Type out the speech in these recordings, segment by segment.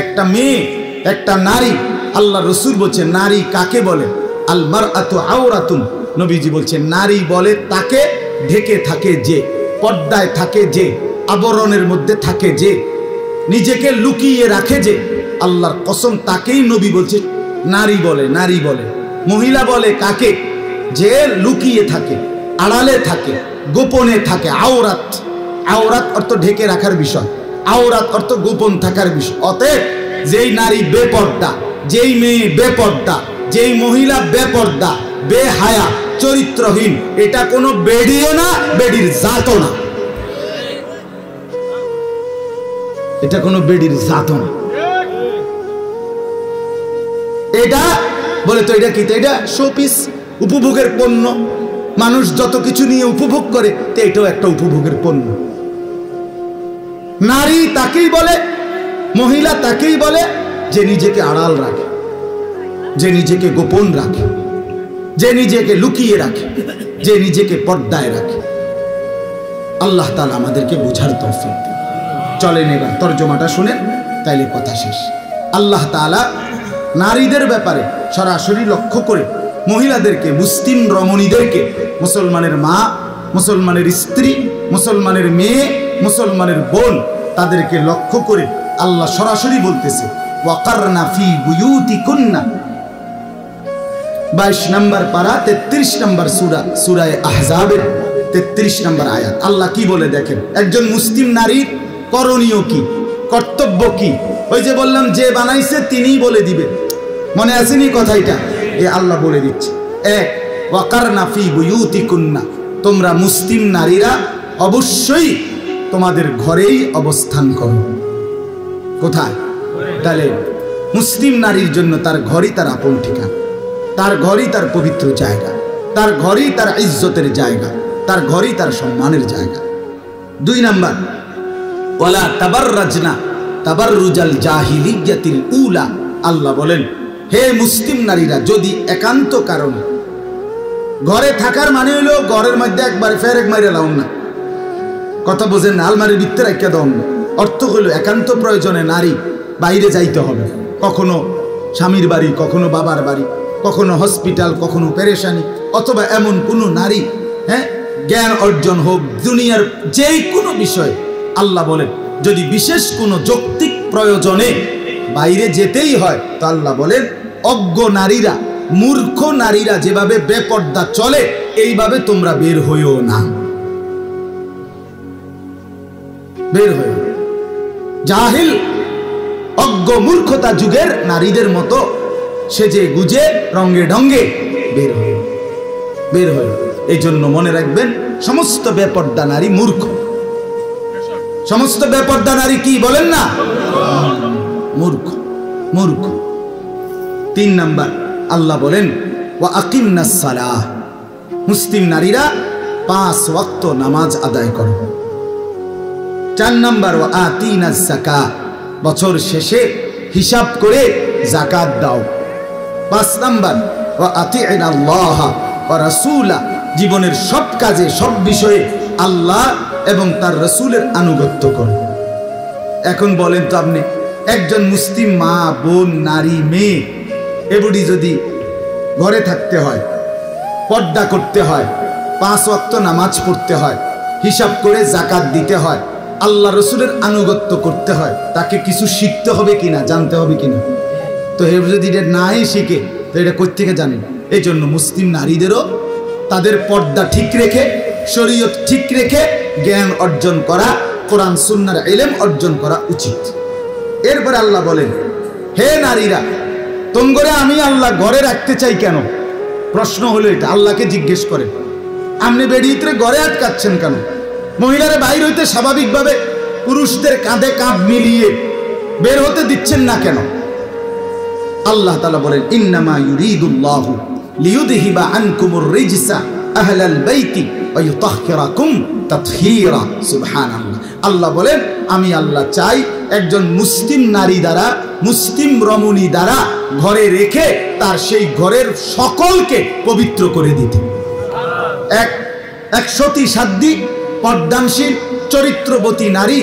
একটা মেয়ে, একটা নারী। আল্লাহ রসুল বলছে নারী কাকে বলে? আল মারআতু আওরাতুন। নবীজি বলছে নারী বলে তাকে ঢেকে থাকে যে, পর্দায় থাকে যে, আবরণের মধ্যে থাকে যে, নিজেকে লুকিয়ে রাখে যে। আল্লাহর কসম তাকেই নবী বলছে নারী বলে। নারী বলে। মহিলা বলে কাকে? যে লুকিয়ে থাকে, আড়ালে থাকে, গোপনে থাকে। আওরাত, আওরাত অর্থ ঢেকে রাখার বিষয়, আওরাত অর্থ গোপন থাকার বিষয়। অতএব যেই নারী বেপর্দা, যেই মেয়ে বেপর্দা, যেই মহিলা বেপর্দা, বেহায়া, চরিত্রহীন, এটা কোনো বেডিও না, বেডির জাতও না। এটা কোনো বেডির জাতও না। এটা বলে তো এটা কি? এটা শোপিস, উপভোগের পণ্য। মানুষ যত কিছু নিয়ে উপভোগ করে, তো এটাও একটা উপভোগের পণ্য। নারী তাকেই বলে, মহিলা তাকেই বলে যে নিজেকে আড়াল রাখে, যে নিজেকে গোপন রাখে, যে নিজেকে লুকিয়ে রাখে, যে নিজেকে পর্দায় রাখে। আল্লাহ তাআলা আমাদেরকে বোঝার তৌফিক দিন। চলেন এবার তরজমাটা শুনেন, তাইলে কথা শেষ। আল্লাহ তাআলা নারীদের ব্যাপারে সরাসরি লক্ষ্য করে মহিলাদেরকে, মুসলিম রমণীদেরকে, মুসলমানের মা, মুসলমানের স্ত্রী, মুসলমানের মেয়ে, মুসলমানের বোন, তাদেরকে লক্ষ্য করে আল্লাহ সরাসরি বলতেছে ওয়াকারনা ফি বুয়ুতিকুন্না। 22 নম্বর পারা 33 নম্বর সূরা, সূরা আহজাবের 33 নম্বর আয়াত। আল্লাহ কি বলে দেখেন, একজন মুসলিম নারীর করণীয় কি, কর্তব্য কি? ওই যে বললাম যে বানাইছে তিনিই বলে দিবে, মনে আসেনি কথাটা? এ আল্লাহ বলে দিচ্ছে। এক, ওয়াকারনা ফি বুয়ুতিকুন্না, তোমরা মুসলিম নারীরা অবশ্যই তোমাদের ঘরেই অবস্থান করো। কোথায়? তাহলে মুসলিম নারীর জন্য তার ঘরই তার আপন ঠিকানা, তার ঘরই তার পবিত্র জায়গা, তার ঘরই তার ইজ্জতের জায়গা, তার ঘরই তার সম্মানের জায়গা। 2 নাম্বার, ওয়ালা তাবাররাজনা তাবাররুজাল জাহিলিয়াতিল উলা। আল্লাহ বলেন হে মুসলিম নারীরা, যদি একান্ত কারণে, ঘরে থাকার মানে হলো ঘরের মধ্যে একবারে ফেরেক মাইরে লাও না, কথা বোঝেন না, আলমারির ভিতরে রেখে দাও না। অর্থ হলো একান্ত প্রয়োজনে নারী বাইরে যাইতে হবে, কখনো স্বামীর বাড়ি, কখনো বাবার বাড়ি, কখনো হসপিটাল, কখনো পেরেশানি, অথবা এমন কোনো নারী, জ্ঞান অর্জন হোক, দুনিয়ার যেই কোনো বিষয়। আল্লাহ বলেন যদি বিশেষ কোনো যৌক্তিক প্রয়োজনে বাইরে যেতেই হয়, তো আল্লাহ বলেন অজ্ঞ নারীরা, মূর্খ নারীরা যেভাবে বেপর্দা চলে, এইভাবে তোমরা বের হইও না, বের হইও। জাহিল, অজ্ঞ, মূর্খতা যুগের নারীদের মতো সেজে গুজে রঙ্গে ঢঙ্গে বের হইও, বের হইও। এই জন্য মনে রাখবেন, সমস্ত বেপর্দা নারী মূর্খ। সমস্ত বেপর্দা নারী কি বলেন না? মূর্খ, মূর্খ। 3 নাম্বার, আল্লাহ বলেন ওয়া আকিমনাস সালাহ, মুসলিম নারীরা 5 ওয়াক্ত নামাজ আদায় করো। 4 নাম্বার, ওয়া আতিনাজ যাকাত, বছর শেষে হিসাব করে যাকাত দাও। 5 নাম্বার, ওয়া আতি'নাল্লাহ ওয়া রাসূলা, জীবনের সব কাজে, সব বিষয়ে আল্লাহ এবং তার রাসূলের আনুগত্য করো। এখন বলেন তো আপনি, একজন মুসলিম মা, বোন, নারী, মেয়ে, এগুলি যদি ঘরে থাকতে হয়, পর্দা করতে হয়, 5 ওয়াক্ত নামাজ পড়তে হয়, হিসাব করে যাকাত দিতে হয়, আল্লাহ রসুলের আনুগত্য করতে হয়, তাকে কিছু শিখতে হবে কিনা, জানতে হবে কিনা? তো হে যদি এটা নাই শিখে, তো এটা কোত্থেকে জানেন? এই জন্য মুসলিম নারীদেরও তাদের পর্দা ঠিক রেখে, শরীয়ত ঠিক রেখে জ্ঞান অর্জন করা, কোরআন সুন্নাহর ইলম অর্জন করা উচিত। এরপরে আল্লাহ বলেন হে নারীরা, তোমরা আমি আল্লাহ ঘরে রাখতে চাই কেন? প্রশ্ন হলো এটা, আল্লাহকে জিজ্ঞেস করেন আপনি বেরিয়ে ঘরে আটকাচ্ছেন কেন? মহিলারা বাইর হইতে স্বাভাবিকভাবে পুরুষদের কাঁধে কাঁধ মিলিয়ে বের হতে দিচ্ছেন না কেন? আল্লাহ তাআলা বলেন ইন্নামা ইউরিদুল্লাহু লিইউযহিবা আনকুমুর রিজসা আহলাল বাইতি ওয়া ইউতাহহিরাকুম তাতহীরা। সুবহানাল্লাহ। আল্লাহ বলেন আমি আল্লাহ চাই একজন মুসলিম নারী দ্বারা, মুসলিম রমণী দ্বারা ঘরে রেখে তার সেই ঘরের সকলকে পবিত্র করে দিতে। এক সতী সাধ্বী পর্দানশীল চরিত্রবতী নারী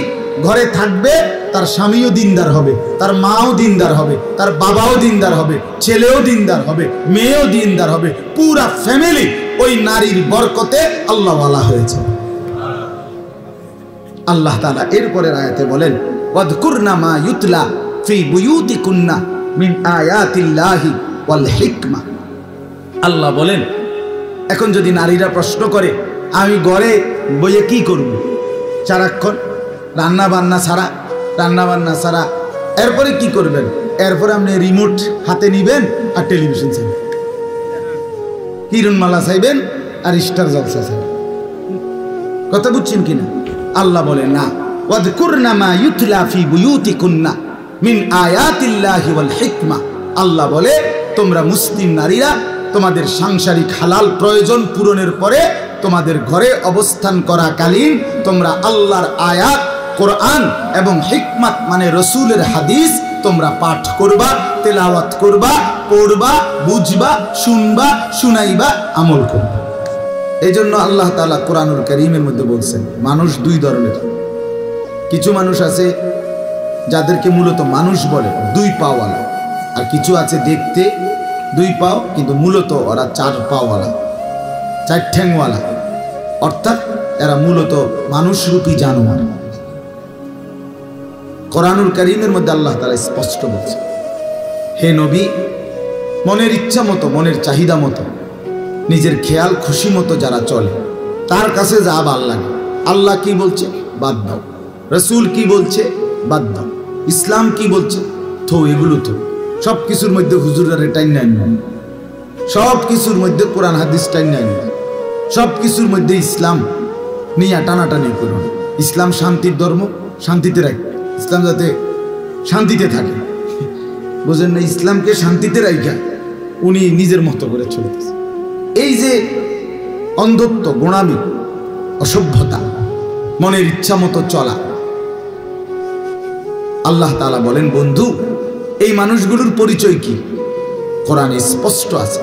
ঘরে থাকবে, তার স্বামীও দিনদার হবে, তার মাও দিনদার হবে, তার বাবাও দিনদার হবে, ছেলেও দিনদার হবে, মেয়েও দিনদার হবে, পুরা ফ্যামিলি ওই নারীর বরকতে আল্লাহওয়ালা হয়েছে। আল্লাহ তাআলা এরপরের আয়াতে বলেন ওয়াযকুরনা মা ইউতলা ফি বুয়ুতিকুন্না মিন আয়াতিল্লাহি ওয়াল হিকমা। আল্লাহ বলেন, এখন যদি নারীরা প্রশ্ন করে আমি ঘরে বইয়ে কি করব, সারাক্ষণ রান্না বান্না ছাড়া, এরপরে কি করবেন? এরপরে আপনি রিমোট হাতে নিবেন আর টেলিভিশন চাইবেন, কিরণমালা চাইবেন আর স্টার জলসা চাইবেন। কথা বুঝছেন কিনা? আল্লাহ বলেন না, ওয়াযকুরনা মা ইউতলা ফি বুয়ুতিকুন্না মিন আয়াতিল্লাহি ওয়াল হিকমা। আল্লাহ বলে তোমরা মুসলিম নারীরা তোমাদের সাংসারিক হালাল প্রয়োজন পূরণের পরে তোমাদের ঘরে অবস্থান করাকালীন তোমরা আল্লাহর আয়াত কোরআন এবং হিকমত মানে রসুলের হাদিস তোমরা পাঠ করবা, তেলাওয়াত করবা, পড়বা, বুঝবা, শুনবা, শুনাইবা, আমল করবা। এই জন্য আল্লাহ তাআলা কোরআনুল কারীমের মধ্যে বলছেন মানুষ দুই ধরনের। কিছু মানুষ আছে যাদেরকে মূলত মানুষ বলে, দুই পাওয়ালা, আর কিছু আছে দেখতে দুই পাও কিন্তু মূলত ওরা চার পাওয়ালা, চার ঠ্যাংওয়ালা, অর্থাৎ এরা মূলত মানুষরূপী জানোয়ার। কোরআনুল কারীমের মধ্যে আল্লাহ তাআলা স্পষ্ট বলছে, হে নবী, মনের ইচ্ছা মতো, মনের চাহিদা মতো, নিজের খেয়াল খুশি মতো যারা চলে তার কাছে যা ভাল লাগে, আল্লাহ কি বলছে বাদ দাও, রসুল কি বলছে বাদ দাও, ইসলাম কি বলছে থো, এগুলো তো সব কিছুর মধ্যে হুজুরের টাইম নাই, সব কিছুর মধ্যে কোরআন হাদিস টাইম নাই, সব কিছুর মধ্যে ইসলাম নিয়ে টানাটানি করুন। ইসলাম শান্তির ধর্ম, শান্তিতে রাখবে, ইসলাম যাতে শান্তিতে থাকে, বুঝেন না? ইসলামকে শান্তিতে রাখা উনি নিজের মতো করে চলতেছে। এই যে অন্ধত্ব, গোঁড়ামি, অসভ্যতা, মনের ইচ্ছা মতো চলা, আল্লাহ তাআলা বলেন বন্ধু এই মানুষগুলোর পরিচয় কি? কোরআনে স্পষ্ট আছে।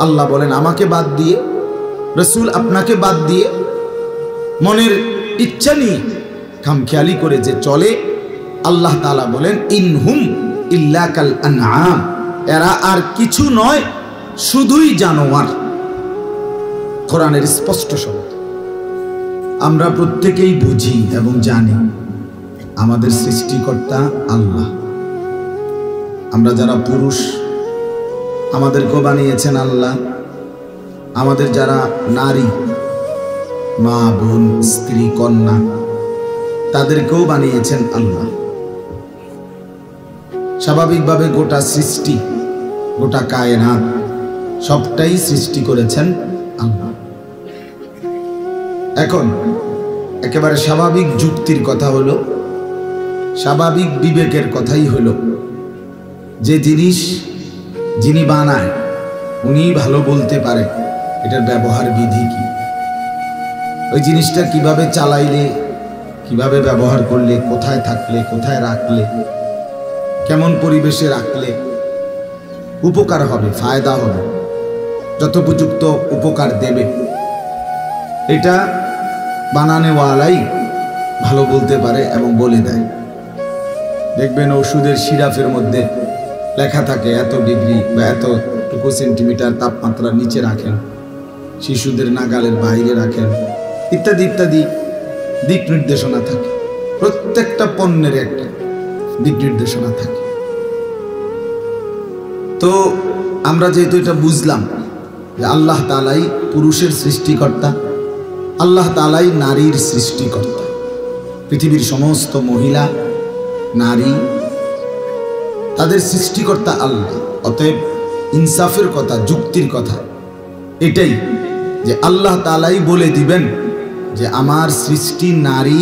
আল্লাহ বলেন আমাকে বাদ দিয়ে, রসুল আপনাকে বাদ দিয়ে, মনের ইচ্ছা নিয়ে খামখেয়ালি করে যে চলে, আল্লাহ তাআলা বলেন ইনহুম ইল্লা কাল আনআম, এরা আর কিছু নয় শুধুই জানোয়ার। কোরআনের স্পষ্ট শব্দ। আমরা প্রত্যেকেই বুঝি এবং জানি আমাদের সৃষ্টিকর্তা আল্লাহ। আমরা যারা পুরুষ আমাদেরকেও বানিয়েছেন আল্লাহ, আমাদের যারা নারী, মা, বোন, স্ত্রী, কন্যা, তাদেরকেও বানিয়েছেন আল্লাহ। স্বাভাবিকভাবে গোটা সৃষ্টি, গোটা কায়নাত সবটাই সৃষ্টি করেছেন আল্লাহ। এখন একেবারে স্বাভাবিক যুক্তির কথা হলো, স্বাভাবিক বিবেকের কথাই হলো, যে জিনিস যিনি বানায় উনি ভালো বলতে পারে এটার ব্যবহার বিধি কি, ওই জিনিসটা কিভাবে চালাইলে, কিভাবে ব্যবহার করলে, কোথায় থাকলে, কোথায় রাখলে, কেমন পরিবেশে রাখলে উপকার হবে, ফায়দা হবে, যথোপযুক্ত উপকার দেবে, এটা বানানেওয়ালাই ভালো বলতে পারে এবং বলে দেয়। দেখবেন ওষুধের সিরাপের মধ্যে লেখা থাকে এত ডিগ্রি বা এতটুকু সেন্টিমিটার তাপমাত্রার নিচে রাখেন, শিশুদের নাগালের বাইরে রাখেন, ইত্যাদি ইত্যাদি দিক নির্দেশনা থাকে। প্রত্যেকটা পণ্যের একটা দিক নির্দেশনা থাকে। তো আমরা যেহেতু এটা বুঝলাম যে আল্লাহ তাআলাই পুরুষের সৃষ্টিকর্তা, আল্লাহ তাআলাই নারীর সৃষ্টিকর্তা, পৃথিবীর সমস্ত মহিলা, নারী তাদের সৃষ্টিকর্তা আল্লাহ। অতএব ইনসাফের কথা, যুক্তির কথা এটাই যে আল্লাহ তাআলাই বলে দিবেন যে আমার সৃষ্টি নারী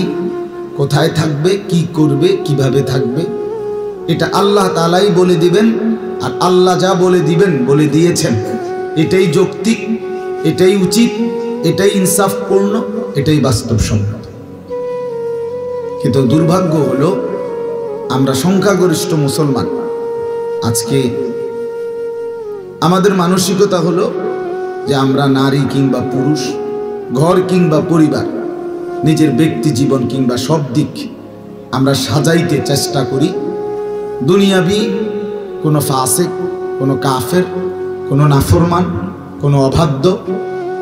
কোথায় থাকবে, কি করবে, কিভাবে থাকবে, এটা আল্লাহ তাআলাই বলে দিবেন। আর আল্লাহ যা বলে দিবেন, বলে দিয়েছেন, এটাই যৌক্তিক, এটাই উচিত, এটাই ইনসাফপূর্ণ, এটাই বাস্তবসম্মত। কিন্তু দুর্ভাগ্য হলো আমরা সংখ্যাগরিষ্ঠ মুসলমান আজকে আমাদের মানসিকতা হলো যে আমরা নারী কিংবা পুরুষ, ঘর কিংবা পরিবার, নিজের ব্যক্তি জীবন কিংবা সব দিক আমরা সাজাইতে চেষ্টা করি দুনিয়াবি কোনো ফাসিক, কোনো কাফের, কোনো নাফরমান, কোনো অবাধ্য,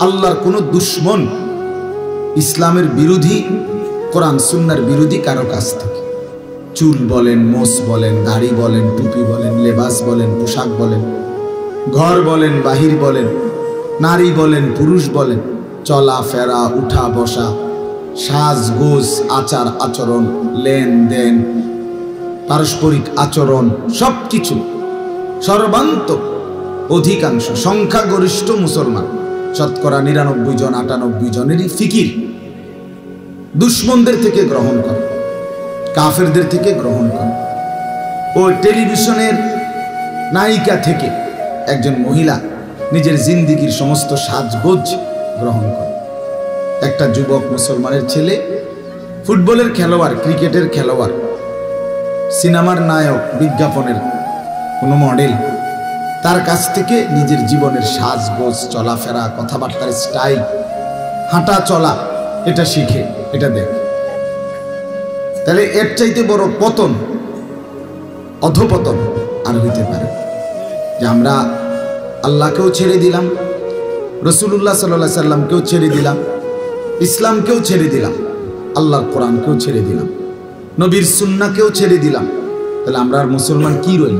আল্লাহর কোনো দুশ্মন, ইসলামের বিরোধী, কোরআন সুন্নাহর বিরোধী কারো কাছ থেকে চুল বলেন, মোস বলেন, দাড়ি বলেন, টুপি বলেন, লেবাস বলেন, পোশাক বলেন, ঘর বলেন, বাহির বলেন, নারী বলেন, পুরুষ বলেন, চলা ফেরা, উঠা বসা, সাজগোজ, আচার আচরণ, লেনদেন, পারস্পরিক আচরণ, সব কিছু সর্বান্ত অধিকাংশ সংখ্যাগরিষ্ঠ মুসলমান, শতকরা 99 জন 98 জনেরই ফিকির দুশ্মনদের থেকে গ্রহণ করে, কাফেরদের থেকে গ্রহণ করে। ও টেলিভিশনের নায়িকা থেকে একজন মহিলা নিজের জিন্দিগির সমস্ত সাজগোজ গ্রহণ করে। একটা যুবক মুসলমানের ছেলে, ফুটবলের খেলোয়াড়, ক্রিকেটের খেলোয়াড়, সিনেমার নায়ক, বিজ্ঞাপনের কোনো মডেল, তার কাছ থেকে নিজের জীবনের সাজগোজ, চলাফেরা, কথাবার্তার স্টাইল, হাঁটা চলা, এটা শিখে, এটা দেখে। তাহলে এর চাইতে বড় পতন, অধপতন আর হইতে পারে যে আমরা আল্লাহকেও ছেড়ে দিলাম, রাসূলুল্লাহ সাল্লাল্লাহু আলাইহি সাল্লামকেও ছেড়ে দিলাম, ইসলামকেও ছেড়ে দিলাম, আল্লাহর কোরআনকেও ছেড়ে দিলাম, নবীর সুন্নাহকেও ছেড়ে দিলাম। তাহলে আমরা আর মুসলমান কি রইল?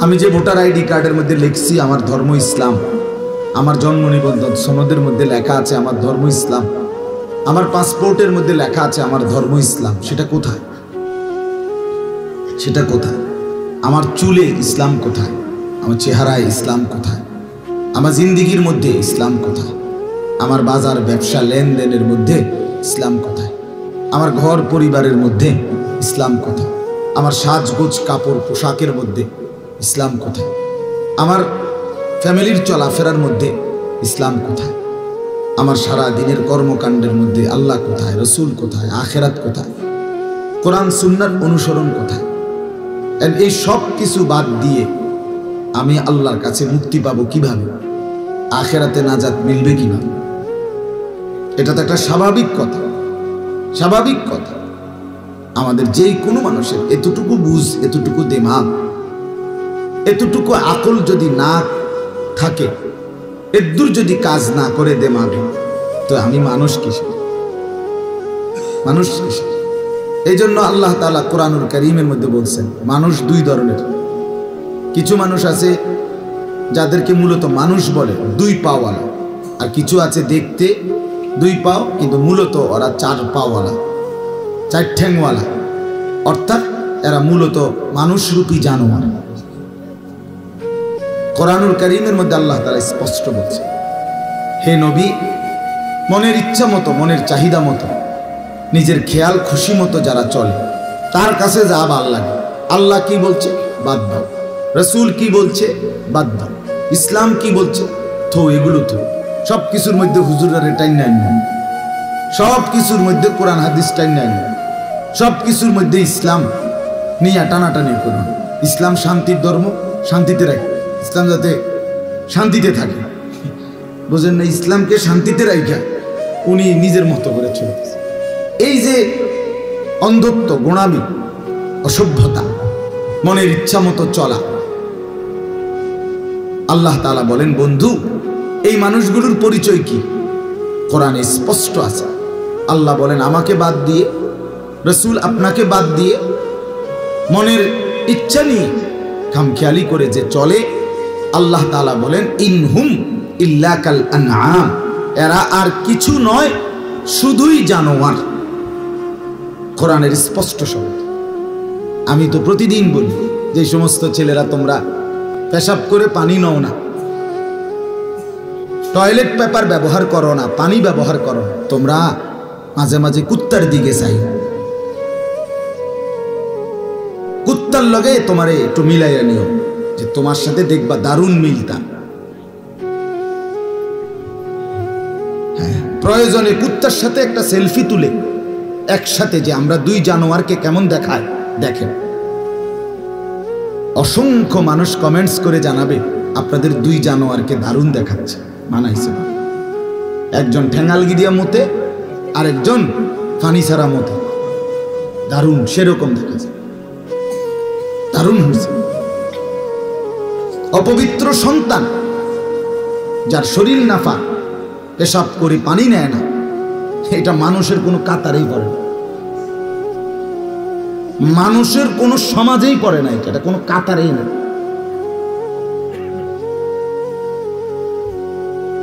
আমি যে ভোটার আইডি কার্ডের মধ্যে লিখছি আমার ধর্ম ইসলাম, আমার জন্ম নিবন্ধন সনদের মধ্যে লেখা আছে আমার ধর্ম ইসলাম, আমার পাসপোর্টের মধ্যে লেখা আছে আমার ধর্ম ইসলাম, সেটা কোথায়? সেটা কোথায়? আমার চুলে ইসলাম কোথায়? আমার চেহারায় ইসলাম কোথায়? আমার জিন্দিগির মধ্যে ইসলাম কোথায়? আমার বাজার ব্যবসা লেনদেনের মধ্যে ইসলাম কোথায়? আমার ঘর পরিবারের মধ্যে ইসলাম কোথায়? আমার সাজগোজ কাপড় পোশাকের মধ্যে ইসলাম কোথায়? আমার ফ্যামিলির চলাফেরার মধ্যে ইসলাম কোথায়? আমার সারা দিনের কর্মকাণ্ডের মধ্যে আল্লাহ কোথায়, রসুল কোথায়, আখেরাত কোথায়, কোরআন সুন্নাহর অনুসরণ কোথায়? এই সব কিছু বাদ দিয়ে আমি আল্লাহর কাছে মুক্তি পাবো কিভাবে? আখেরাতে নাজাত মিলবে কিভাবে? এটা তো একটা স্বাভাবিক কথা, স্বাভাবিক কথা। আমাদের যেই কোনো মানুষের এতটুকু বুঝ, এতটুকু দিমাগ, এতটুকু আকল যদি না থাকে, এদূর যদি কাজ না করে দিমাগে, তো আমি মানুষ কিসের? মানুষ কিসের? এই জন্য আল্লাহ তাআলা কোরআনুল কারীমের মধ্যে বলছেন মানুষ দুই ধরনের। কিছু মানুষ আছে যাদেরকে মূলত মানুষ বলে, দুই পাওয়ালা, আর কিছু আছে দেখতে দুই পাও কিন্তু মূলত ওরা চার পাওয়ালা, চার ঠ্যাংওয়ালা, অর্থাৎ এরা মূলত মানুষরূপী জানোয়ার। কোরআনুল কারীমের মধ্যে আল্লাহ তাআলা স্পষ্ট বলছে, হে নবী, মনের ইচ্ছা মতো, মনের চাহিদা মতো, নিজের খেয়াল খুশি মতো যারা চলে, তার কাছে যা ভাল লাগে, আল্লাহ কি বলছে বাদ দাও, রসুল কি বলছে বাদ দাও, ইসলাম কি বলছে তো এগুলো তো সব কিছুর মধ্যে হুজুরের টাইম নেন, সব কিছুর মধ্যে কোরআন হাদিস টাইম নেন, সব কিছুর মধ্যে ইসলাম নিয়ে টানাটানি করুন। ইসলাম শান্তির ধর্ম, শান্তিতে রাখে, ইসলাম যাতে শান্তিতে থাকে, বুঝেন না? ইসলামকে শান্তিতে রাখা উনি নিজের মতো করে চলতেছে। এই যে অন্ধত্ব, গোঁড়ামি, অসভ্যতা, মনের ইচ্ছা মতো চলা, আল্লাহ তাআলা বলেন বন্ধু এই মানুষগুলোর পরিচয় কি? কোরআনে স্পষ্ট আছে। আল্লাহ বলেন আমাকে বাদ দিয়ে, রসুল আপনাকে বাদ দিয়ে, মনের ইচ্ছা নিয়ে খামখেয়ালি করে যে চলে, আল্লাহ তাআলা বলেন ইনহুম ইল্লা কাল আনআম, এরা আর কিছু নয় শুধুই জানোয়ার। কোরআনের স্পষ্ট শব্দ। আমি তো প্রতিদিন বলি যে সমস্ত ছেলেরা তোমরা পেশাব করে পানি নাও না, টয়লেট পেপার ব্যবহার করো না, পানি ব্যবহার করো না, তোমরা মাঝে মাঝে কুত্তার দিকে চাই, কুত্তার লগে তোমারে একটু মিলাইয়া নিও, যে তোমার সাথে দেখবা দারুণ মিলতা। হ্যাঁ, প্রয়োজনে কুত্তার সাথে একটা সেলফি তুলে একসাথে যে আমরা দুই জানোয়ারকে কেমন দেখায় দেখেন। অসংখ্য মানুষ কমেন্টস করে জানাবে আপনাদের দুই জানোয়ারকে দারুণ দেখাচ্ছে, মানাইছে না। একজন ঠেঙ্গালগিরিয়া মতে, আরেকজন ফানিসারা মতে। দারুণ সেরকম দেখা যায়, দারুণ হয়েছে। অপবিত্র সন্তান, যার শরীর নাফা, পেশাব করে পানি নেয় না, এটা মানুষের কোনো কাতারেই পড়ে না, মানুষের কোনো সমাজেই পড়ে না, এটা কোনো কাতারেই না।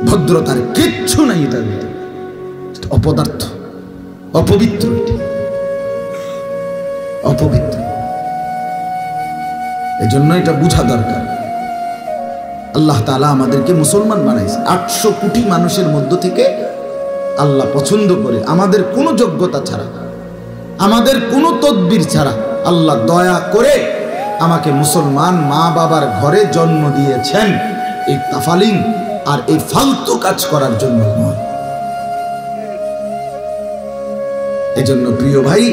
ভদ্রতার কিচ্ছু নাই এটার ভিতরে, অপদার্থ, অপবিত্র, অপবিত্র। এজন্য এটা বুঝা দরকার। আল্লাহ তাআলা আমাদেরকে মুসলমান বানাইছে। 800 কোটি মানুষের মধ্য থেকে আল্লাহ পছন্দ করে, আমাদের কোনো যোগ্যতা ছাড়া, আমাদের কোনো তদবির ছাড়া আল্লাহ দয়া করে আমাকে মুসলমান মা বাবার ঘরে জন্ম দিয়েছেন, এই তাফালিং আর এই ফালতু কাজ করার জন্য নয়। এজন্য প্রিয় ভাই,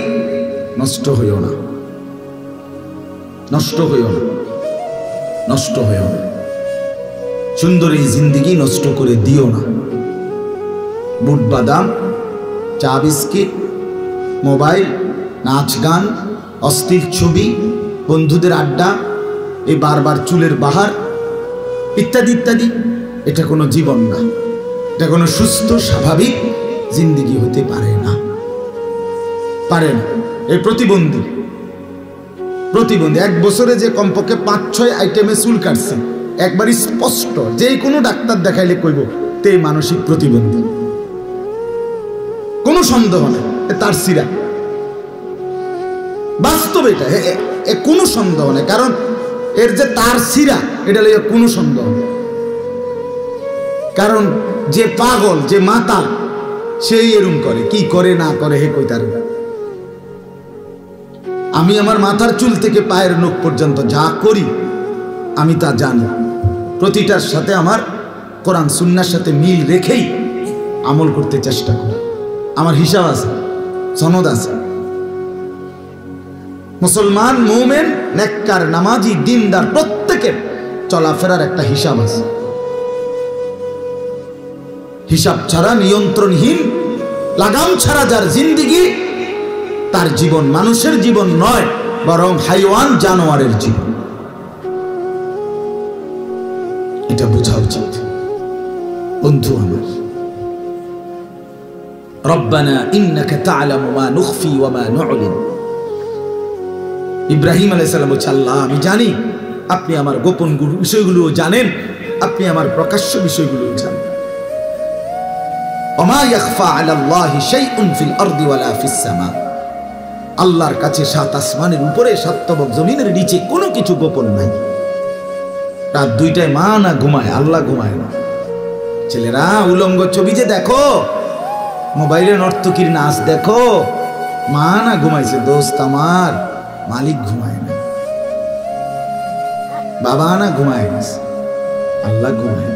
নষ্ট হইও না, নষ্ট হইও না, নষ্ট হইও না। সুন্দর এই জিন্দেগি নষ্ট করে দিও না। বুট বাদাম, চা বিস্কিট, মোবাইল, নাচ গান, অস্থির ছবি, বন্ধুদের আড্ডা, এই বারবার চুলের বাহার ইত্যাদি ইত্যাদি, এটা কোনো জীবন না, এটা কোনো সুস্থ স্বাভাবিক জিন্দেগি হতে পারে না, পারে না। এই প্রতিবন্ধী 1 বছরে যে কমপক্ষে 5-6 আইটেমে চুল কাটছে, একবার স্পষ্ট, যে কোনো ডাক্তার দেখাইলে কইব তে মানসিক প্রতিবন্ধী, কোনো সন্দেহ নেই, তার সিরা বাস্তব, এটা কোনো সন্দেহ নেই। কারণ এর যে তার সিরা, এটা লইয়া কোনো সন্দেহ নেই। কারণ যে পাগল, যে মাতাল, সেই এরম করে, কি করে না করে হে কই তার। আমি আমার মাথার চুল থেকে পায়ের নখ পর্যন্ত যা করি আমি তা জানি, প্রতিটার সাথে আমার কোরআন সুন্নাহর সাথে মিল রেখেই আমল করতে চেষ্টা করি। আমার হিসাব আছে, সনদ আছে। মুসলমান, মুমিন, নেককার, নামাজি, দিনদার প্রত্যেকের চলাফেরার একটা হিসাব আছে। হিসাব ছাড়া, নিয়ন্ত্রণহীন, লাগাম ছাড়া যার জিন্দেগি, তার জীবন মানুষের জীবন নয়, বরং হাইওয়ান, জানোয়ারের জীবন। এটা বোঝা উচিত বন্ধু আমার। রব্বানা ইন্নাকা তা'লামু মা নুখফি ওয়া মা নু'লিন। ইব্রাহিম আলাইহিস সালাম বলছেন, আল্লাহ আমি জানি, আপনি আমার গোপন বিষয়গুলো জানেন, আপনি আমার প্রকাশ্য বিষয়গুলো জানেন। ওয়া মা ইয়াখফা আলাল্লাহি শাইউন ফিল আরদি ওয়ালা ফিস সামা। আল্লাহর কাছে 7 আসমানের উপরে, 7 তবক জমিনের নিচে কোনো কিছু গোপন নাই। রাত 2টায় মা না ঘুমায়, আল্লাহ ঘুমায় না। ছেলেরা উলঙ্গ ছবি যে দেখো, মোবাইলে নর্তকীর নাচ দেখো, মা না ঘুমাইছে, দোস্ত আমার, মালিক ঘুমায় না, বাবা না ঘুমায় গেছে, আল্লাহ ঘুমায়।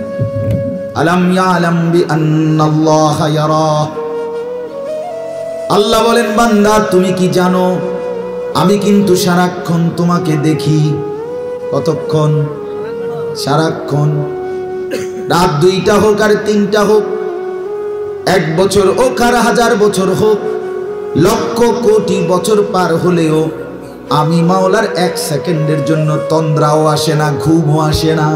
আলাম ইয়ালাম বিআন্নাল্লাহা ইয়ারা। আল্লাহ বলেন, বান্দা তুমি কি জানো, আমি কিন্তু সারাক্ষণ তোমাকে দেখি। কতক্ষণ? সারাক্ষণ। রাত 2টা হোক আর 3টা হোক, 1 বছর হোক আর 1000 বছর হোক, লক্ষ কোটি বছর পার হলেও আমি মাওলার 1 সেকেন্ডের জন্য তন্দ্রাও আসে না, ঘুমও আসে না।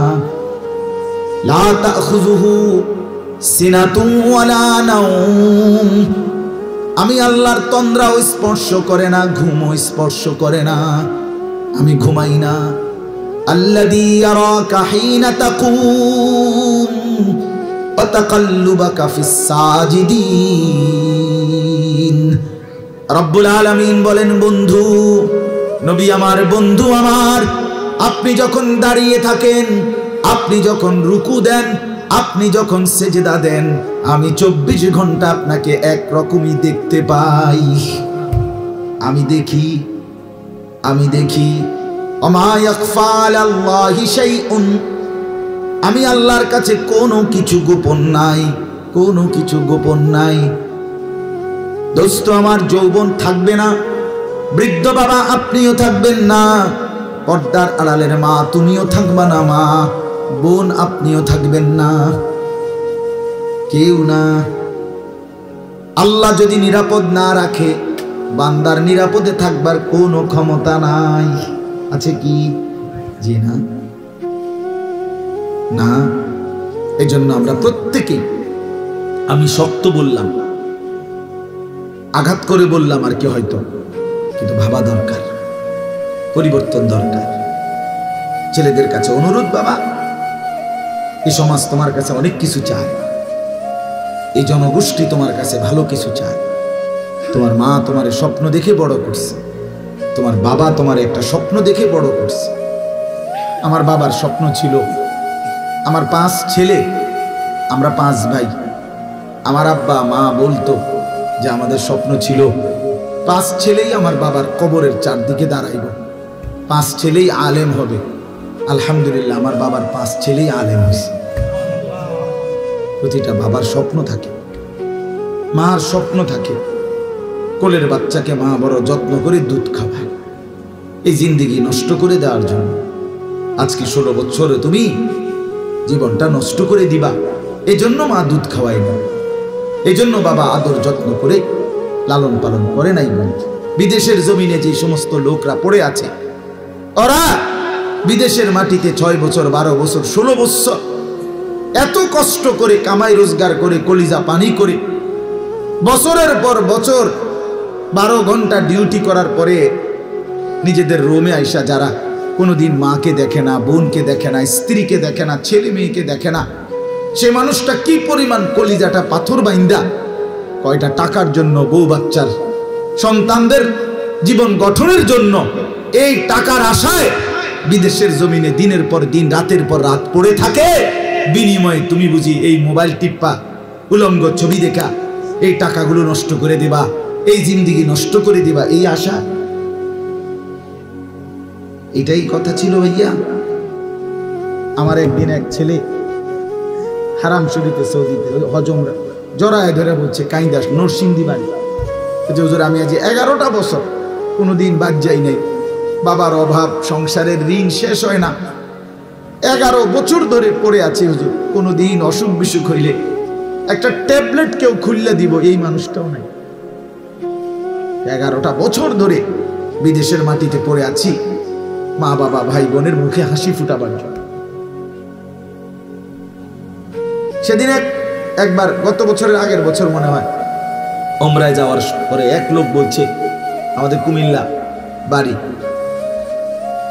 লা তাখুযুহু সিনাতুন ওয়ালা নাওম। আমি আল্লাহর তন্দ্রাও স্পর্শ করে না, ঘুমও স্পর্শ করে না, আমি ঘুমাই না। আল্লাযী ইয়ারাকা হিনা তাকুম ওয়া তাকাল্লুবাকা ফিস সাজিদিন। রব্বুল আলামিন বলেন, বন্ধু, নবী আমার, বন্ধু আমার, আপনি যখন দাঁড়িয়ে থাকেন, আপনি যখন রুকু দেন, আপনি যখন সেজদা দেন, আমি 24 ঘন্টা আপনাকে একরকমই দেখতে পাই। আমি দেখি, আমি দেখি। ওমা ইয়াখফা আলাল্লাহি শাইউন। আমি আল্লাহর কাছে কোনো কিছু গোপন নাই, কোনো কিছু গোপন নাই। দোস্ত আমার, যৌবন থাকবে না, বৃদ্ধ বাবা আপনিও থাকবেন না, পর্দার আড়ালের মা তুমিও থাকবা না, মা বোন আপনিও থাকবেন না, কেউ না। আল্লাহ যদি নিরাপদ না রাখে, বান্দার নিরাপদে থাকবার কোনো ক্ষমতা নাই। আছে কি? জি না, না। এজন্য আমরা প্রত্যেকেই, আমি শক্ত বললাম, আঘাত করে বললাম আর কি হয়তো, কিন্তু ভাবা দরকার, পরিবর্তন দরকার। ছেলেদের কাছে অনুরোধ, বাবা, এই সমাজ তোমার কাছে অনেক কিছু চায়, এই জনগোষ্ঠী তোমার কাছে ভালো কিছু চায়। তোমার মা তোমার স্বপ্ন দেখে বড় করছে, তোমার বাবা তোমার একটা স্বপ্ন দেখে বড় করছে। আমার বাবার স্বপ্ন ছিল, আমার 5 ছেলে, আমরা 5 ভাই। আমার আব্বা মা বলতো যে আমাদের স্বপ্ন ছিল 5 ছেলেই আমার বাবার কবরের চারদিকে দাঁড়াইব, 5 ছেলেই আলেম হবে। আলহামদুলিল্লাহ, আমার বাবার 5 ছেলেই আলেম হয়েছে। প্রতিটা বাবার স্বপ্ন থাকে, মার স্বপ্ন থাকে, কোলের বাচ্চাকে মা বড় যত্ন করে দুধ খাওয়ায়, এই জিন্দেগি নষ্ট করে দেওয়ার জন্য। আজকে 16 বছরে তুমি জীবনটা নষ্ট করে দিবা, এজন্য মা দুধ খাওয়ায় না, এজন্য বাবা আদর যত্ন করে লালন পালন করে নাই। বিদেশের জমিনে যে সমস্ত লোকরা পড়ে আছে, ওরা বিদেশের মাটিতে 6 বছর 12 বছর 16 বছর এত কষ্ট করে কামাই রোজগার করে কলিজা পানি করে বছরের পর বছর 12 ঘন্টা ডিউটি করার পরে নিজেদের রুমে আইসা যারা কোনোদিন মাকে দেখে না, বোনকে দেখে না, স্ত্রীকে দেখে না, ছেলে মেয়েকে দেখে না, সে মানুষটা কি পরিমাণ কলিজাটা পাথর বাইন্দা কয়টা টাকার জন্য, বউ বাচ্চার সন্তানদের জীবন গঠনের জন্য এই টাকার আশায় বিদেশের জমিনে দিনের পর দিন রাতের পর রাত পড়ে থাকে। বিনিময়ে তুমি বুঝি এই মোবাইল টিপ্পা, উলঙ্গ ছবি দেখা এই টাকাগুলো নষ্ট করে দিবা, এই জিন্দেগি নষ্ট করে দিবা, এই আশা? এটাই কথা ছিল ভাইয়া। আমার একদিন এক ছেলে হারাম শরীফে সৌদিতে হজম জড়ায় ধরে বলছে, কাইন্দাস নরসিংদী বাড়ি, যে হুজুর আমি আজ 11টা বছর কোনোদিন বাদ যাই নাই, বাবার অভাব, সংসারের ঋণ শেষ হয় না, 11 বছর ধরে পড়ে আছি হুজুর, কোনোদিন অসুখ বিসুখ হইলে একটা ট্যাবলেট কেউ খুললে দিব এই মানুষটাও নাই। 11টা বছর ধরে বিদেশের মাটিতে পড়ে আছি, মা বাবা ভাই বোনের মুখে হাসি ফুটাবার জন্য। সেদিন একবার গত বছরের আগের বছর মনে হয় ওমরায় যাওয়ার পরে এক লোক বলছে, আমাদের কুমিল্লা বাড়ি,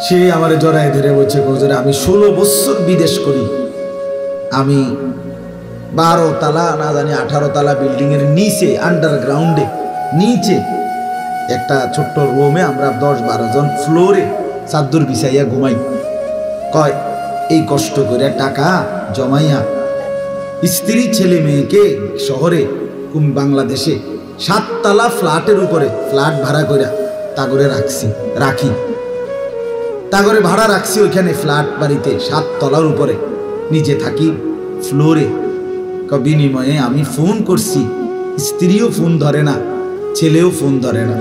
সে আমারে জড়ায় ধরে বলছে, হুজুর আমি 16 বছর বিদেশ করি, আমি 12 তালা না জানি 18 তালা বিল্ডিং এর নিচে আন্ডারগ্রাউন্ডে নিচে একটা ছোট্ট রুমে আমরা 10-12 জন ফ্লোরে চাদর বিছাইয়া ঘুমাই। কয় এই কষ্ট করে টাকা জমাইয়া স্ত্রী ছেলে মেয়েকে শহরে বাংলাদেশে 7 তালা ফ্ল্যাটের উপরে ফ্ল্যাট ভাড়া করে তাগরে রাখি তাগরে ভাড়া রাখছি, ওইখানে ফ্ল্যাট বাড়িতে 7 তলার উপরে নিজে থাকি ফ্লোরে। বিনিময়ে আমি ফোন করছি, স্ত্রীও ফোন ধরে না, ছেলেও ফোন ধরে না।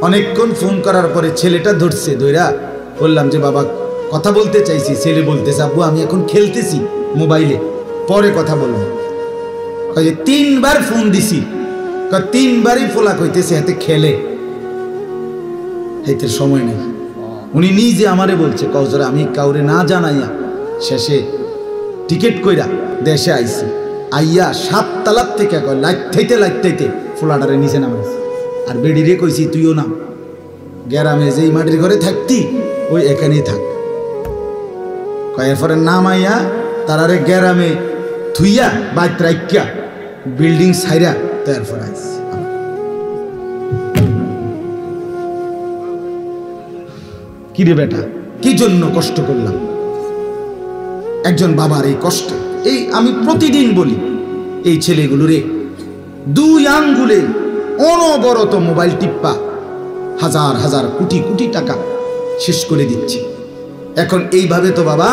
অনেকক্ষণ ফোন করার পরে ছেলেটা ধরছে, ধইরা বললাম যে বাবা কথা বলতে চাইছি। ছেলে বলতেছে, আব্বু আমি এখন খেলতেছি মোবাইলে, পরে কথা বলবো। 3 বার ফোন দিছি, 3 বারই ফোলা কইতেছে হাতে খেলে, হাইতে সময় নেই। উনি নিজে আমারে বলছে, কওজরা আমি কাউরে না জানাইয়া শেষে টিকিট কইরা দেশে আইছি, আইয়া 7 তালার থেকে লাইতে ফোলাটারে নিচে নামাইছি। আর বেডিরে কইছি তুইও নাম, গ্রামে যেই মাটির ঘরে থাকতি ওই এখানেই থাক। এরপরে নামাইয়া তারারে গ্রামে থুইয়া বাইত রাইকা বিল্ডিং সাইরা তারপর আইছি। কি রে বেটা, কি জন্য কষ্ট করলাম? একজন বাবার এই কষ্ট, এই আমি প্রতিদিন বলি, এই ছেলেগুলোরে 2 আঙ্গুলে অনবরত মোবাইল টিপ্পা হাজার হাজার কোটি কোটি টাকা শেষ করে দিচ্ছে। এখন এইভাবে তো বাবা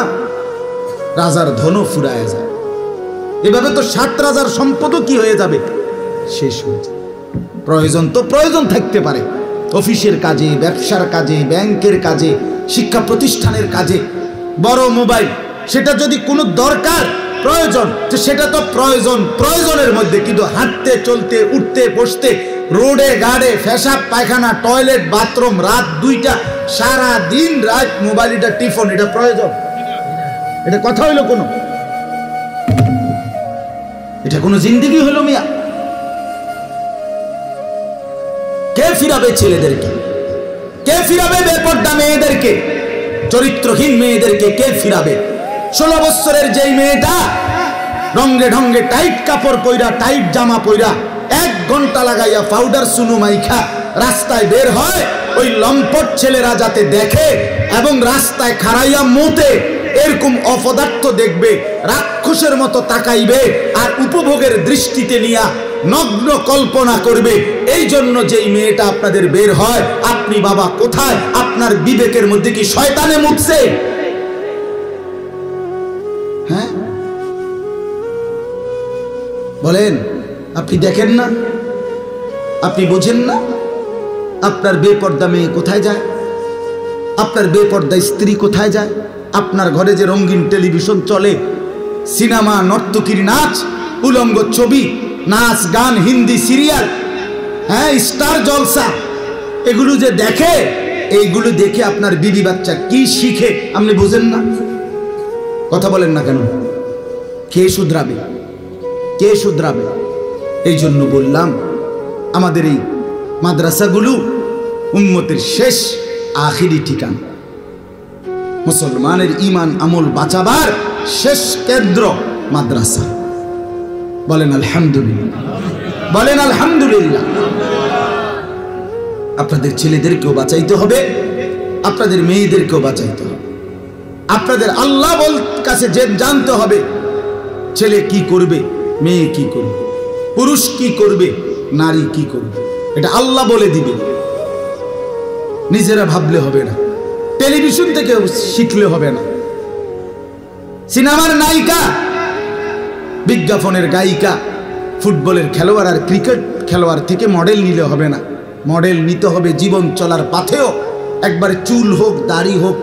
রাজার ধনও ফুরায় যায়, এভাবে তো 7 রাজার সম্পদও কি হয়ে যাবে, শেষ হয়ে যায়। প্রয়োজন তো প্রয়োজন থাকতে পারে, অফিসের কাজে, ব্যবসার কাজে, ব্যাংকের কাজে, শিক্ষা প্রতিষ্ঠানের কাজে। বড় মোবাইল, সেটা যদি কোনো দরকার প্রয়োজন, তো সেটা তো প্রয়োজনের মধ্যে, কিন্তু হাঁটতে চলতে উঠতে বসতে রোডে গাড়ে পেশাব পায়খানা টয়লেট বাথরুম রাত 2টা সারা দিন রাত মোবাইলটা টিফোন, এটা প্রয়োজন? এটা কথা হইলো কোনো? এটা কোনো জিন্দেগি হলো মিয়া? কে ফিরাবে ছেলেদেরকে? কে ফিরাবে বেপর্দা মেয়েদেরকে, চরিত্রহীন মেয়েদেরকে কে ফিরাবে? 16 বছরের যেই মেয়েটা রঙে ঢঙ্গে টাইট কাপড় পইরা টাইট জামা পইরা 1 ঘন্টা লাগাইয়া পাউডার সুনু মাইখা রাস্তায় বের হয়, ওই লম্পট ছেলেরা যাতে দেখে এবং রাস্তায় খাড়াইয়া মুতে এরকম অপদার্থ দেখবে, রাক্ষসের মতো তাকাইবে আর উপভোগের দৃষ্টিতে নিয়া নগ্ন কল্পনা করবে। এই জন্য যেই মেয়েটা আপনাদের বের হয়, আপনি বাবা কোথায়? আপনার বিবেকের মধ্যে কি শয়তানে মুতছে? হ্যাঁ বলেন, আপনি দেখেন না? আপনি বোঝেন না? আপনার বেপর্দা মেয়ে কোথায় যায়? আপনার বেপর্দা স্ত্রী কোথায় যায়? আপনার ঘরে যে রঙিন টেলিভিশন চলে, সিনেমা, নর্তকীর নাচ, উলঙ্গ ছবি, নাচ গান, হিন্দি সিরিয়াল, হ্যাঁ স্টার জলসা, এগুলো যে দেখে, এইগুলো দেখে আপনার বিবি বাচ্চা কি শিখে আপনি বুঝেন না? কথা বলেন না কেন? কে শুধরাবে? কে শুধরাবে? এই জন্য বললাম, আমাদের এই মাদ্রাসাগুলো উম্মতের শেষ আখিরি ঠিকানা, মুসলমানের ঈমান আমল বাঁচাবার শেষ কেন্দ্র মাদ্রাসা। বলেন আলহামদুলিল্লাহ, বলেন আলহামদুলিল্লাহ। আপনাদের ছেলেদেরকেও বাঁচাইতে হবে, আপনাদের মেয়েদেরকেও বাঁচাইতে হবে। আপনাদের আল্লাহ কাছে যে জানতে হবে ছেলে কি করবে, মেয়ে কি করবে, পুরুষ কি করবে, নারী কি করবে, এটা আল্লাহ বলে দিবে। নিজেরা ভাবলে হবে না, টেলিভিশন থেকে শিখলে হবে না। সিনেমার নায়িকা, বিজ্ঞাপনের গায়িকা, ফুটবলের খেলোয়াড় আর ক্রিকেট খেলোয়াড় থেকে মডেল নিলে হবে না। মডেল নিতে হবে জীবন চলার পথেও। একবারে চুল হোক, দাড়ি হোক,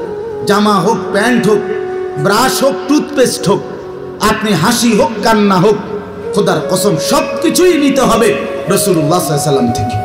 জামা হোক, প্যান্ট হোক, ব্রাশ হোক, টুথপেস্ট হোক, আপনি হাসি হোক, কান্না হোক, খোদার কসম সব কিছুই নিতে হবে রাসূলুল্লাহ সাল্লাল্লাহু আলাইহি সাল্লাম থেকে।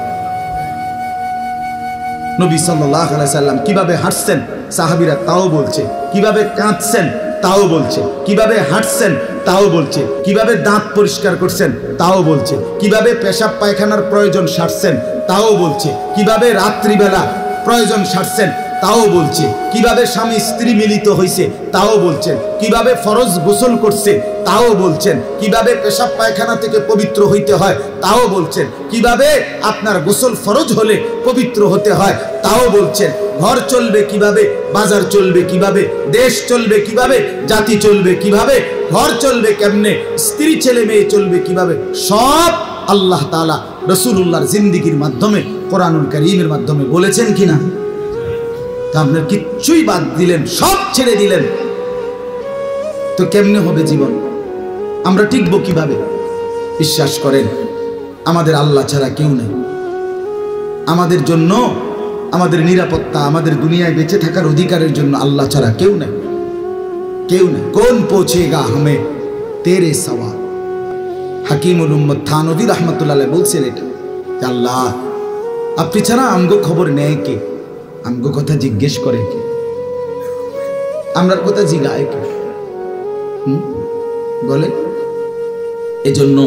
নবী সাল্লাল্লাহু আলাইহি সাল্লাম কিভাবে হাঁটছেন সাহাবীরা তাও বলছে, কিভাবে কাঁদছেন তাও বলছে, কিভাবে হাঁটছেন তাও বলছে, কিভাবে দাঁত পরিষ্কার করছেন তাও বলছে, কিভাবে পেশাব পায়খানার প্রয়োজন সারছেন তাও বলছে, কিভাবে রাত্রিবেলা প্রয়োজন সারছেন তাও বলছে, কিভাবে স্বামী স্ত্রী মিলিত হয়েছে তাও বলছেন, কিভাবে ফরজ গোসল করছে তাও বলছেন, কিভাবে পেশাব পায়খানা থেকে পবিত্র হইতে হয় তাও বলছেন, কিভাবে আপনার গোসল ফরজ হলে পবিত্র হতে হয় তাও বলছেন। ঘর চলবে কিভাবে, বাজার চলবে কিভাবে, দেশ চলবে কিভাবে, জাতি চলবে কিভাবে, ঘর চলবে কেমনে, স্ত্রী ছেলে মেয়ে চলবে কিভাবে, সব আল্লাহ তাআলা রাসূলুল্লাহর জিন্দেগীর মাধ্যমে, কোরআনুল কারীমের মাধ্যমে বলেছেন কিনা? তা আপনার কিচ্ছুই বাদ দিলেন, সব ছেড়ে দিলেন, তো কেমনে হবে জীবন? আমরা টিকবো কিভাবে? বিশ্বাস করেন, আমাদের আল্লাহ ছাড়া কেউ নেই। আমাদের জন্য, আমাদের নিরাপত্তা, আমাদের দুনিয়ায় বেঁচে থাকার অধিকারের জন্য আল্লাহ ছাড়া কেউ নেই, কেউ নেই। কোন পৌঁছেগা হামে তেরে সওয়া। হাকিমুল উম্মত থানভী রাহমাতুল্লাহ আলাইহি বলছেন এটা, আল্লাহ আপনি ছাড়া আমগো খবর নেয় কে, আমগো কথা জিজ্ঞেস করে কে, আমরার কথা জিগায় কে? বলে এজন্য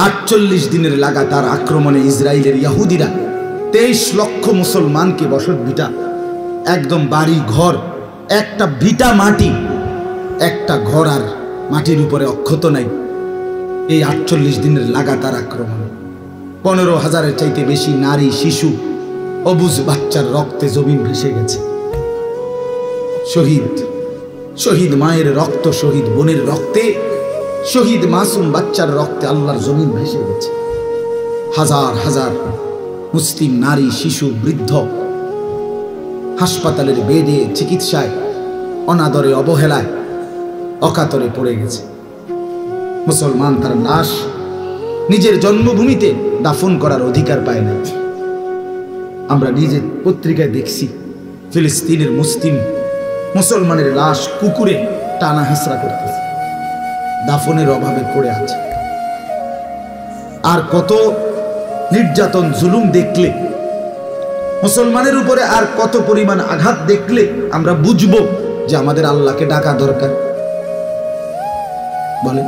48 দিনের লাগাতার আক্রমণে ইসরায়েলের ইহুদিরা 23 লক্ষ মুসলমানকে বসত ভিটা, একদম বাড়ি ঘর, একটা ভিটা মাটি, একটা ঘর আর মাটির উপরে অক্ষত নাই। এই 48 দিনের লাগাতার আক্রমণ 15,000-এর চাইতে বেশি নারী, শিশু, অবুঝ বাচ্চার রক্তে জমিন ভেসে গেছে। শহীদ, শহীদ মায়ের রক্ত, শহীদ বোনের রক্তে, শহীদ মাসুম বাচ্চার রক্তে আল্লাহর জমিন ভেসে গেছে। হাজার হাজার মুসলিম নারী, শিশু, বৃদ্ধ হাসপাতালের বেডে চিকিৎসায় অনাদরে, অবহেলায়, অকাতরে পড়ে গেছে। মুসলমান তার লাশ নিজের জন্মভূমিতে দাফন করার অধিকার পায় না। আমরা নিজের পত্রিকায় দেখছি ফিলিস্তিনের মুসলমানের লাশ কুকুরে টানা হেঁচড়া করতেছে, দাফনের অভাবে পড়ে আছে। আর কত নির্যাতন জুলুম দেখলে, মুসলমানের উপরে আর কত পরিমাণ আঘাত দেখলে আমরা বুঝবো যে আমাদের আল্লাহকে ডাকা দরকার। বলেন,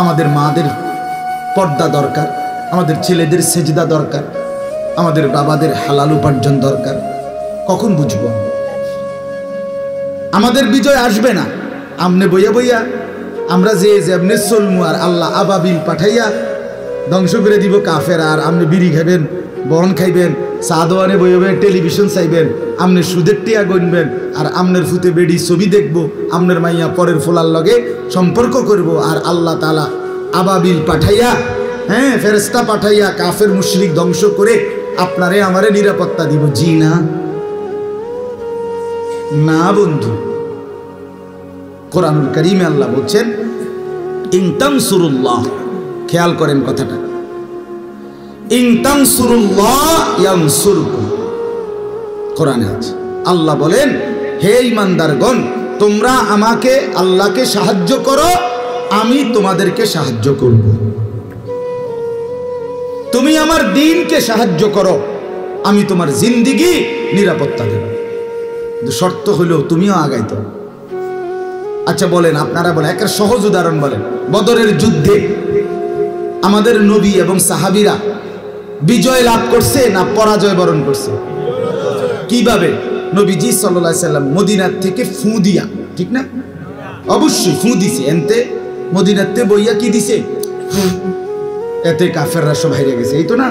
আমাদের মাদের পর্দা দরকার, আমাদের ছেলেদের সেজদা দরকার, আমাদের বাবাদের হালাল উপার্জন দরকার। কখন বুঝবো? আমাদের বিজয় আসবে না আমনে বইয়া বইয়া আমরা যে যেমনে চলমু, আর আল্লাহ আবাবিল পাঠাইয়া ধ্বংস করে দিব কাফের, আর আমনে বিড়ি খাইবেন, বন খাইবেন, চা দোয়ানে বইবেন, টেলিভিশন চাইবেন, আমনে সুদের টিয়া গণবেন, আর আমনের ফুতে বেড়ি ছবি দেখবো, আমনের মাইয়া পরের ফোলার লগে সম্পর্ক করব, আর আল্লাহ তাআলা আবাবিল পাঠাইয়া, হ্যাঁ ফেরেশতা পাঠাইয়া কাফের মুশরিক ধ্বংস করে আপনারে আমারে নিরাপত্তা দিব? জি না, না বন্ধু। কোরআনুল কারীমে আল্লাহ বলছেন ইন তানসুরুল্লাহ, খেয়াল করেন কথাটা, ইন তানসুরুল্লাহ ইয়ানসুরকুম, কোরআনে আছে। আল্লাহ বলেন, হে ঈমানদারগণ, তোমরা আমাকে আল্লাহকে সাহায্য করো, আমি তোমাদেরকে সাহায্য করব। তুমি আমার দ্বীনকে সাহায্য করো, আমি তোমার জিন্দেগি নিরাপত্তা দেব। শর্ত হলেও তুমিও আগাইতো। আচ্ছা বলেন, আপনারা বলেন, একটা সহজ উদাহরণ বলেন। বদরের যুদ্ধে আমাদের নবী এবং সাহাবীরা বিজয় লাভ করছে না পরাজয় বরণ করছে? কিভাবে? নবীজি সাল্লাল্লাহু আলাইহি সাল্লাম মদিনার থেকে ফু দিয়া, ঠিক না? অবশ্যই ফু দিছে, এনতে মদিনাতে বইয়া কি দিছে? এতে কাফেররা সব হারিয়ে গেছে, এই তো না?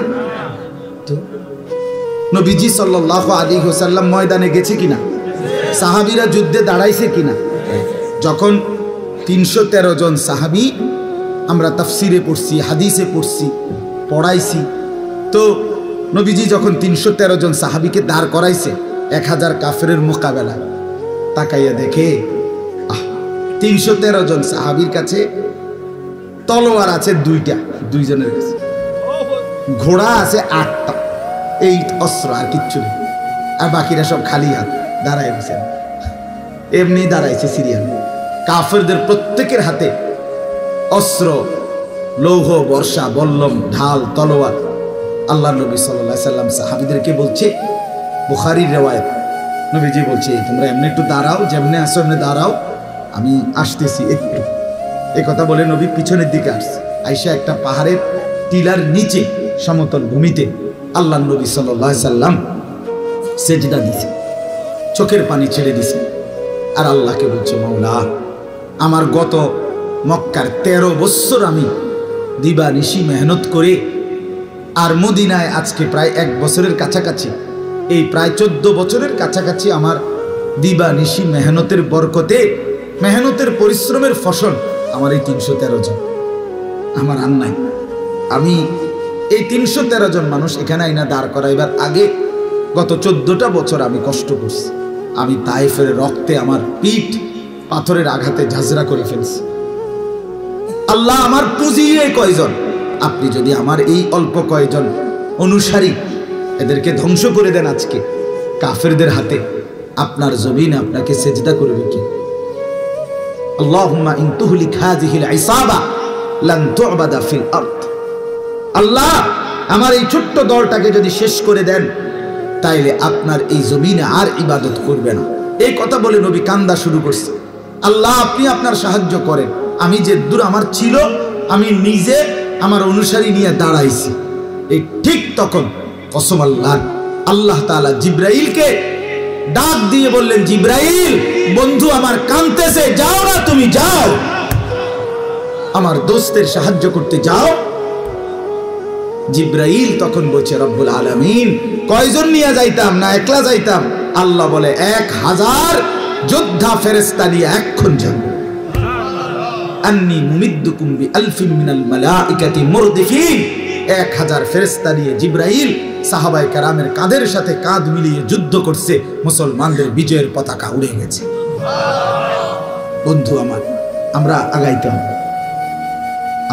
তো নবীজি সাল্লাল্লাহু আলাইহি ওয়াসাল্লাম ময়দানে গেছে কিনা? সাহাবীরা যুদ্ধে দাঁড়াইছে কিনা? যখন 313 জন সাহাবী, আমরা তাফসিরে পড়ছি, হাদিসে পড়ছি, পড়াইছি, তো নবীজি যখন 313 জন সাহাবীকে দাঁড় করাইছে 1000 কাফেরের মোকাবেলা, তাকাইয়া দেখে 313 জন সাহাবীর কাছে তলোয়ার আছে 2টা, 2 জনের কাছে ঘোড়া আছে 8টা, এই অস্ত্র আর কিচ্ছু নেই, আর বাকিরা সব খালি হাত দাঁড়ায় গেছেন, এমনি দাঁড়াইছে সিরিয়াল। কাফেরদের প্রত্যেকের হাতে অস্ত্র, লৌহ, বর্ষা, বল্লম, ঢাল, তলোয়ার। আল্লাহ নবী সাল্লাল্লাহু আলাইহি সাল্লাম সাহাবীদেরকে বলছে, বুখারীর রিওয়ায়াত, নবীজি বলছে, তোমরা এমনি একটু দাঁড়াও, যেমনি আসো এমনি দাঁড়াও, আমি আসতেছি একটু। এই কথা বলে নবী পিছনের দিকে আসছে, আয়েশা একটা পাহাড়ের টিলার নিচে সমতল ভূমিতে আল্লাহ নবী সাল্লাল্লাহু আলাইহি সাল্লাম সেজদা দিছে, চোখের পানি ছেড়ে দিছে, আর আল্লাহকে বলছে, মাওলা, আমার গত মক্কার 13 বছর আমি দিবা নিশি মেহনত করে, আর মদিনায় আজকে প্রায় 1 বছরের কাছাকাছি, এই প্রায় 14 বছরের কাছাকাছি আমার দিবা নিশি মেহনতের বরকতে, মেহনতের পরিশ্রমের ফসল আমার এই 313 জন, আমার আর নাই। আমি এই 313 জন মানুষ এখানে আইনা দাঁড় করাইবার আগে গত 14টা বছর আমি কষ্ট করছি। আমি তায়েফের রক্তে আমার পিঠ পাথরের আঘাতে ঝাঁঝরা করে ফেলছি। আল্লাহ, আমার পুঁজি এই কয়জন, আপনি যদি আমার এই অল্প কয়জন অনুসারী এদেরকে ধ্বংস করে দেন আজকে কাফেরদের হাতে, আপনার জমিনে আপনাকে সেজদা করবে কি? আল্লাহুম্মা ইন তুহলিক হাযিহিল ইসাবা লান তু'বাদা ফিল আরদ। আল্লাহ, আমার এই ছোট্ট দলটাকে যদি শেষ করে দেন, তাইলে আপনার এই জমিনে আর ইবাদত করবে না। এই কথা বলে নবী কান্দা শুরু করছে, আল্লাহ আপনি আপনার সাহায্য করেন। আমি যে দূর আমার ছিল, আমি নিজে আমার অনুসারী নিয়ে দাঁড়াইছি। এই ঠিক তখন কসম আল্লাহ, আল্লাহ তাআলা জিব্রাইলকে ডাক দিয়ে বললেন, জিব্রাইল বন্ধু আমার কাঁদতেছে, যাও না, তুমি যাও, আমার দোস্তের সাহায্য করতে যাও। জিব্রাইল তখন বলছে, রব্বুল আলামিন কয়জন নিয়ে যাইতাম, না একলা যাইতাম? আল্লাহ বলে, 1000 যোদ্ধা ফেরেশতা নিয়ে এখন যান। আন্নী মুমিদ্দুকুম বিআলফিন মিনাল মালাইকাতি মুরদিফিন। 1000 ফেরেশতা নিয়ে জিব্রাইল সাহাবায়ে কেরামের কাঁধের সাথে কাঁধ মিলিয়ে যুদ্ধ করছে, মুসলমানদের বিজয়ের পতাকা উড়ে গেছে। বন্ধু আমার, আমরা আগাইতে হবে,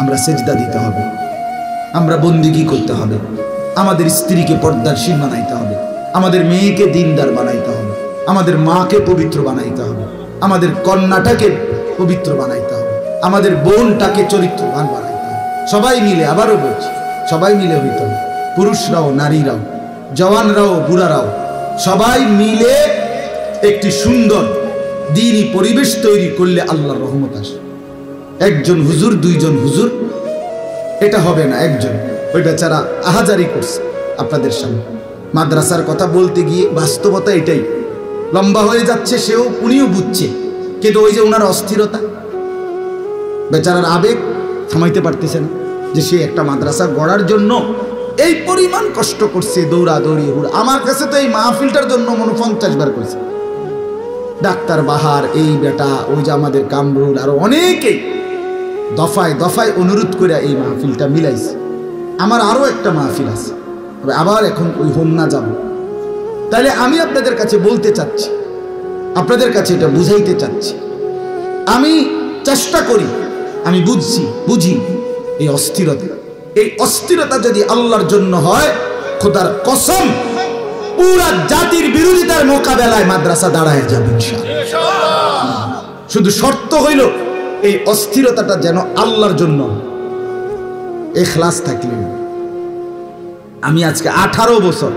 আমরা সেজদা দিতে হবে, আমরা বন্দিগি করতে হবে, আমাদের স্ত্রীকে পর্দাশীল বানাইতে হবে, আমাদের মেয়েকে দিনদার বানাইতে হবে, আমাদের মাকে পবিত্র বানাইতে হবে, আমাদের কন্যাটাকে পবিত্র বানাইতে হবে, আমাদের বোনটাকে চরিত্রবান বানাইতে হবে। সবাই মিলে, আবারও বলছি, সবাই মিলে হইতে হবে। পুরুষরাও নারীরাও, জওয়ানরাও বুড়ারাও সবাই মিলে একটি সুন্দর দ্বীনি পরিবেশ তৈরি করলে আল্লাহর রহমত আসে। একজন হুজুর, দুইজন হুজুর এটা হবে না। একজন, ওই বেচারা আহাজারি করছে আপনাদের সামনে। মাদ্রাসার কথা বলতে গিয়ে বাস্তবতা এটাই, লম্বা হয়ে যাচ্ছে, সেও উনিও বুঝছে, কিন্তু ওই যে ওনার অস্থিরতা, বেচারার আবেগ থামাইতে পারতেছে না, যে সে একটা মাদ্রাসা গড়ার জন্য এই পরিমাণ কষ্ট করছে, দৌড়াদৌড়ি হুড়। আমার কাছে তো এই মাহফিলটার জন্য মনে 50 বার করছে। ডাক্তার বাহার, এই বেটা, ওই যে আমাদের কামরুল, আরো অনেকেই দফায় দফায় অনুরোধ করে এই মাহফিলটা মিলাইছে। আমার আরো একটা মাহফিল আছে, তবে আবার এখন ওই হোমনা যাব। তাহলে আমি আপনাদের কাছে বলতে চাচ্ছি, আপনাদের কাছে এটা বুঝাইতে চাচ্ছি, আমি চেষ্টা করি, আমি বুঝি এই অস্থিরতা যদি আল্লাহর জন্য হয়, খোদার কসম পুরা জাতির বিরোধিতার মোকাবেলায় মাদ্রাসা দাঁড়ায় যাবে ইনশাআল্লাহ। শুধু শর্ত হইল এই অস্থিরতাটা যেন আল্লাহর জন্য, ইখলাস থাকলে। আমি আজকে 18 বছর,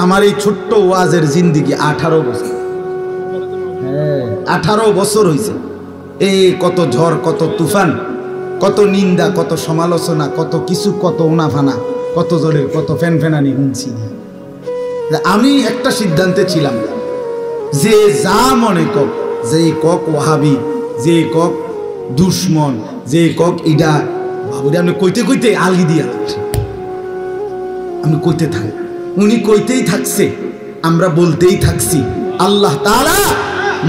আমার এই ছোট্ট ওয়াজের জিন্দিগি 18 বছর, 18 বছর হয়েছে। এই কত ঝড়, কত তুফান, কত নিন্দা, কত সমালোচনা, কত কিছু, কত উনাফানা, কত জোরের, কত ফ্যানফ্যানানি শুনছি। আমি একটা সিদ্ধান্তে ছিলাম, যে যা মনে কক, যে কক ওয়াহাবি, যে কক দুশ্মন, যে কক ইডা, বাবুরে আমি কইতে কইতে আলগি দিয়া আমি কইতে থাকি, উনি কইতেই থাকছে, আমরা বলতেই থাকছি। আল্লাহ তাআলা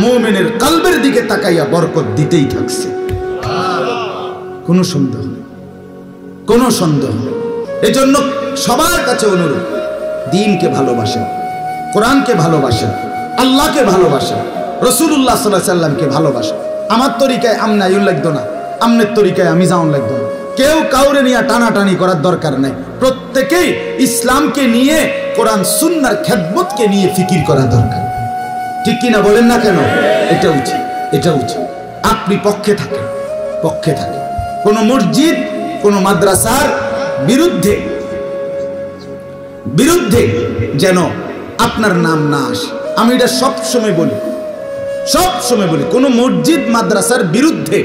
মুমিনের কলবের দিকে তাকাইয়া বরকত দিতেই থাকছে। কোনো সন্দেহ নেই, কোনো সন্দেহ নেই। এজন্য সবার কাছে অনুরোধ, দ্বীনকে ভালোবাসেন, কোরআনকে ভালোবাসেন, আল্লাহকে ভালোবাসেন, রাসূলুল্লাহ সাল্লাল্লাহু আলাইহি সাল্লামকে ভালোবাসেন। আমার তরিকায় আমনা ইউল লাগতো না, আমনের তরিকায় আমি যাওন লাগতো না। কেউ কাউরে নিয়ে টানাটানি করার দরকার নাই। প্রত্যেকেই ইসলামকে নিয়ে, কোরআন সুন্নাহর খেদমতকে নিয়ে ফিকির করা দরকার। ঠিক কিনা বলেন না কেন? এটা উচিত, এটা উচিত। আপনি পক্ষে থাকেন, পক্ষে থাকেন। কোন মসজিদ, কোন মাদ্রাসার বিরুদ্ধে যেন আপনার নাম না আসে। আমি এটা সবসময় বলি, কোন মসজিদ মাদ্রাসার বিরুদ্ধে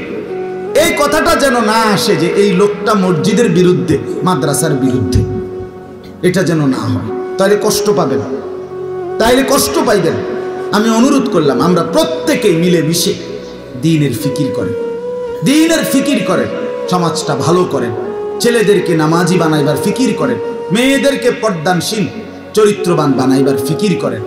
এই কথাটা যেন না আসে যে এই লোকটা মসজিদের বিরুদ্ধে, মাদ্রাসার বিরুদ্ধে, এটা যেন না হয়। তাইলে কষ্ট পাবেন, তাইলে কষ্ট পাইবেন। আমি অনুরোধ করলাম, আমরা প্রত্যেকেই মিলেমিশে দ্বীনের ফিকির করেন, দ্বীনের ফিকির করেন, সমাজটা ভালো করেন, ছেলেদেরকে নামাজি বানাইবার ফিকির করেন, মেয়েদেরকে পর্দানশীল চরিত্রবান বানাইবার ফিকির করেন।